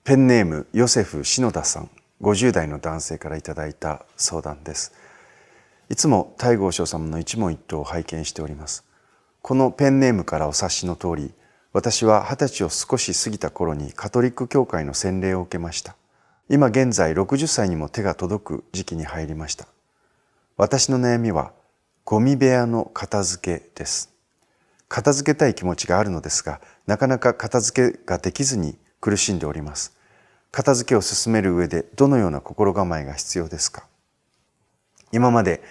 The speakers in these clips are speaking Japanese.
ペンネームヨセフ篠田さん、50代の男性からいただいた相談です。いつも西郷翔様の一問一答を拝見しております。このペンネームからお察しの通り、私は20歳を少し過ぎた頃にカトリック教会の洗礼を受けました。今現在60歳にも手が届く時期に入りました。私の悩みはゴミ部屋の片付けです。片付けたい気持ちがあるのですが、なかなか片付けができずに苦しんでおります。片付けを進める上でどのような心構えが必要ですか？今まで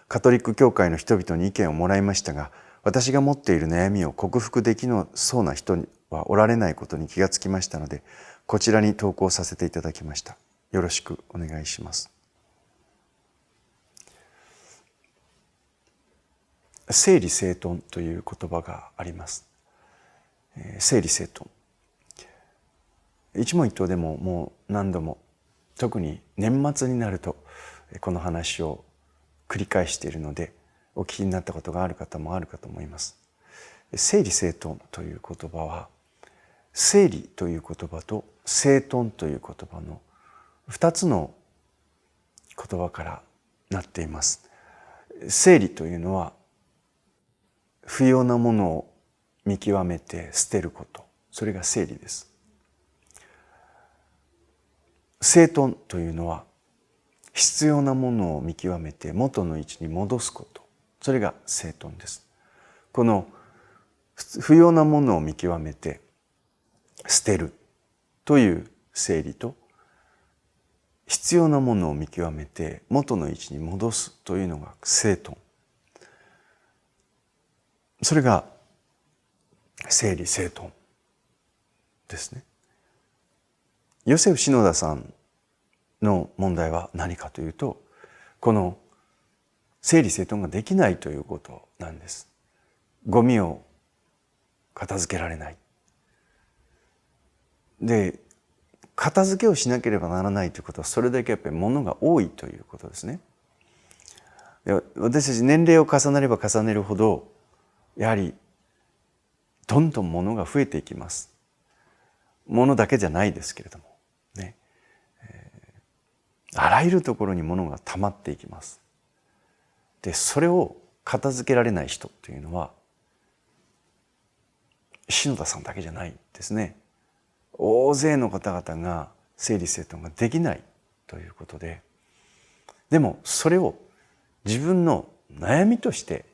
カトリック教会の人々に意見をもらいましたが、私が持っている悩みを克服できそうな人はおられないことに気がつきましたので、こちらに投稿させていただきました。よろしくお願いします。整理整頓という言葉があります。整理整頓。一問一答でももう何度も、特に年末になるとこの話を繰り返しているので、お聞きになったことがある方もあるかと思います。整理整頓という言葉は、整理という言葉と整頓という言葉の2つの言葉からなっています。整理というのは不要なものを見極めて捨てること、それが整理です。整頓というのは必要なものを見極めて元の位置に戻すこと、それが整頓です。この不要なものを見極めて捨てるという整理と、必要なものを見極めて元の位置に戻すというのが整頓。それが整理整頓ですね。ヨセフ篠田さんの問題は何かというと、この整理整頓ができないということなんです。ゴミを片付けられない。で、片付けをしなければならないということは、それだけやっぱり物が多いということですね。私たち年齢を重ねれば重ねるほど、やはりどんどん物が増えていきます。物だけじゃないですけれどもね、あらゆるところに物が溜まっていきます。で、それを片付けられない人というのは篠田さんだけじゃないですね。大勢の方々が整理整頓ができないということで、でもそれを自分の悩みとして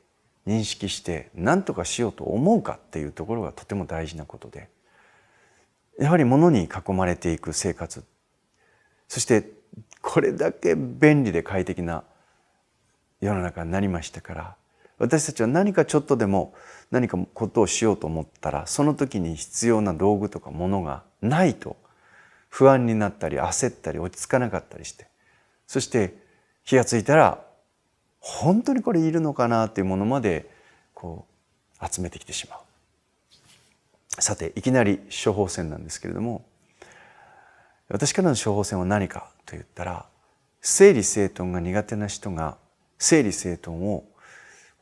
認識して何とかしようと思うかっていうところがとても大事なことで、やはり物に囲まれていく生活、そしてこれだけ便利で快適な世の中になりましたから、私たちは何かちょっとでも何かことをしようと思ったら、その時に必要な道具とか物がないと不安になったり焦ったり落ち着かなかったりして、そして気がついたら本当にこれいるのかなっていうものまでこう集めてきてしまう。さて、いきなり処方箋なんですけれども、私からの処方箋は何かと言ったら、整理整頓が苦手な人が整理整頓を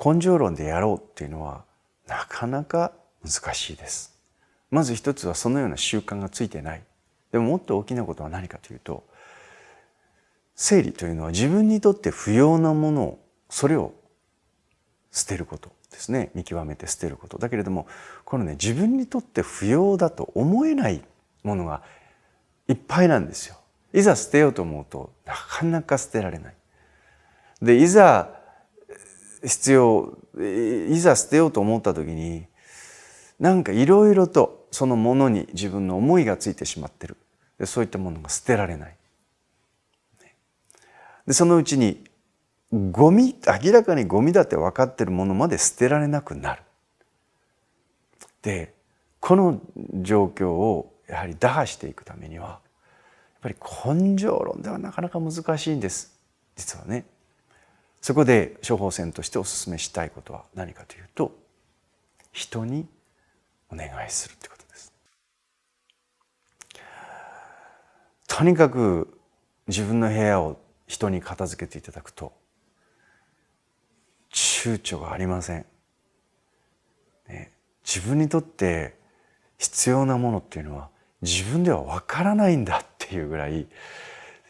根性論でやろうっていうのはなかなか難しいです。まず一つはそのような習慣がついてない。でももっと大きなことは何かというと、整理というのは自分にとって不要なものを、それを捨てることですね。見極めて捨てること。だけれども、このね、自分にとって不要だと思えないものがいっぱいなんですよ。いざ捨てようと思うとなかなか捨てられない。で、いざ捨てようと思った時に、なんかいろいろとそのものに自分の思いがついてしまってる。で、そういったものが捨てられない。で、そのうちに明らかにゴミだって分かってるものまで捨てられなくなる。で、この状況をやはり打破していくためには、やっぱり根性論ではなかなか難しいんです。実はね。そこで処方箋としてお勧めしたいことは何かというと、人にお願いするってことです。とにかく自分の部屋を人に片付けていただくと躊躇がありません。自分にとって必要なものっていうのは自分ではわからないんだっていうぐらい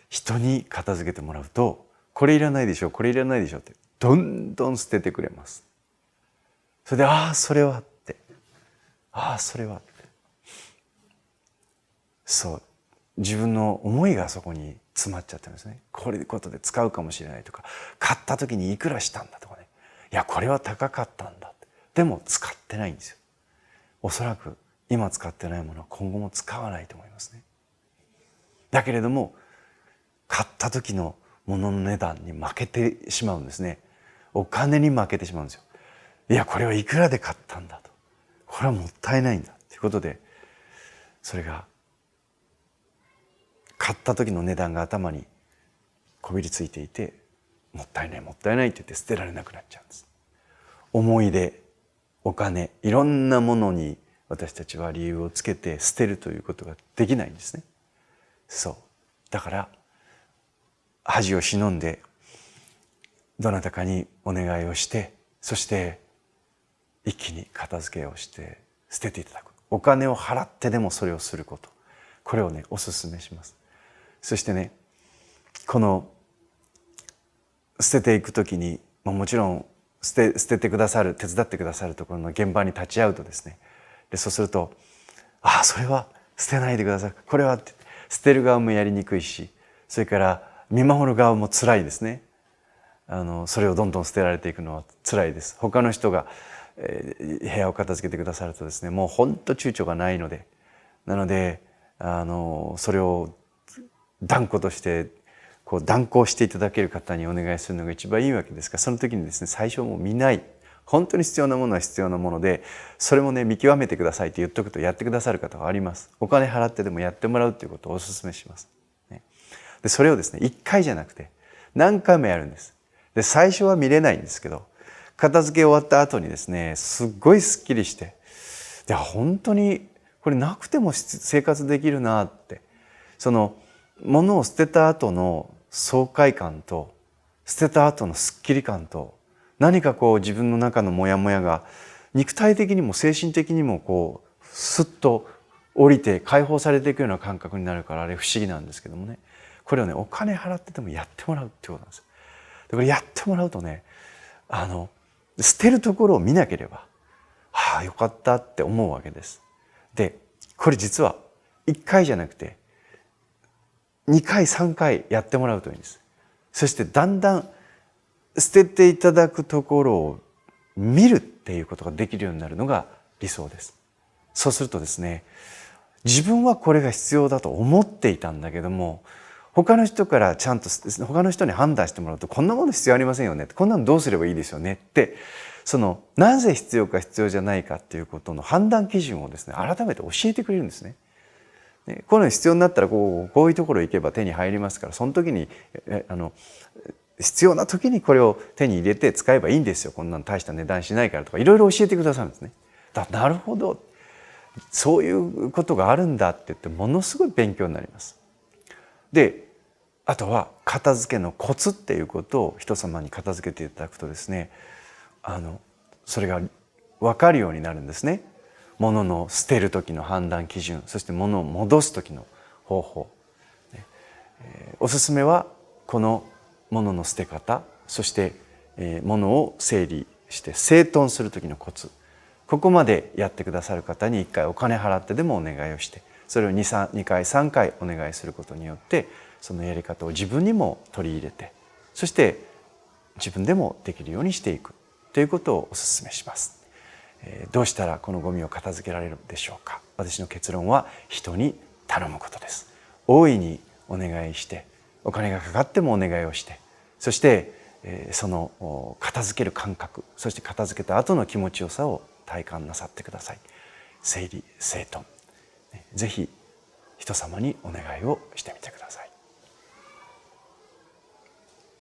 人に片付けてもらうと、これいらないでしょ、これいらないでしょってどんどん捨ててくれます。それでああそれはって、ああそれはって、そう自分の思いがそこに詰まっちゃってるんですね。これことで使うかもしれないとか、買った時にいくらしたんだとかね、いやこれは高かったんだって、でも使ってないんですよ。おそらく今使ってないものは今後も使わないと思いますね。だけれども買った時のものの値段に負けてしまうんですね。お金に負けてしまうんですよ。いやこれはいくらで買ったんだと、これはもったいないんだということで、それが買った時の値段が頭にこびりついていて、もったいないもったいないって言って捨てられなくなっちゃうんです。思い出、お金、いろんなものに私たちは理由をつけて捨てるということができないんですね。そうだから恥を忍んでどなたかにお願いをして、そして一気に片付けをして捨てていただく、お金を払ってでもそれをすること、これをねお勧めします。そしてね、この捨てていくときにもちろん捨ててくださる、手伝ってくださるところの現場に立ち会うとですね、でそうするとああそれは捨てないでください、これはって捨てる側もやりにくいし、それから見守る側も辛いですね。それをどんどん捨てられていくのは辛いです。他の人が、部屋を片付けてくださるとですね、もう本当躊躇がないので、なのでそれを断固としてこう断行していただける方にお願いするのが一番いいわけですが、その時にですね、最初も見ない、本当に必要なものは必要なもので、それもね見極めてくださいって言っとくとやってくださる方はあります。お金払ってでもやってもらうということをお勧めします。でそれをですね1回じゃなくて何回もやるんです。で最初は見れないんですけど、片付け終わった後にですねすっごいすっきりして、で本当にこれなくても生活できるなって、その物を捨てた後の爽快感と捨てた後のすっきり感と、何かこう自分の中のモヤモヤが肉体的にも精神的にもこうスッと降りて解放されていくような感覚になるから、あれ不思議なんですけどもね、これをねお金払っててもやってもらうってことなんですよ。でこれやってもらうとね、捨てるところを見なければ、ああよかったって思うわけです。でこれ実は1回じゃなくて2回3回やってもらうといいんです。そしてだんだん捨てていただくところを見るっていうことができるようになるのが理想です。そうするとですね、自分はこれが必要だと思っていたんだけども、他の人からちゃんと他の人に判断してもらうと、こんなもの必要ありませんよね、こんなのどうすればいいですよねって、そのなぜ必要か必要じゃないかっていうことの判断基準をですね改めて教えてくれるんですね。こういうの必要になったらこういうところ行けば手に入りますから、その時に必要な時にこれを手に入れて使えばいいんですよ、こんなの大した値段しないからとかいろいろ教えてくださるんですね。なるほど、そういうことがあるんだって言ってものすごい勉強になります。であとは片付けのコツっていうことを人様に片付けていただくとですね、それが分かるようになるんですね。物の捨てる時の判断基準、そして物を戻す時の方法、おすすめはこの物の捨て方、そして物を整理して整頓する時のコツ、ここまでやってくださる方に1回お金払ってでもお願いをして、それを2回3回お願いすることによって、そのやり方を自分にも取り入れて、そして自分でもできるようにしていくということをお勧めします。どうしたらこのゴミを片付けられるでしょうか。私の結論は人に頼むことです。大いにお願いして、お金がかかってもお願いをして、そしてその片付ける感覚、そして片付けた後の気持ちよさを体感なさってください。整理整頓、ぜひ人様にお願いをしてみてください。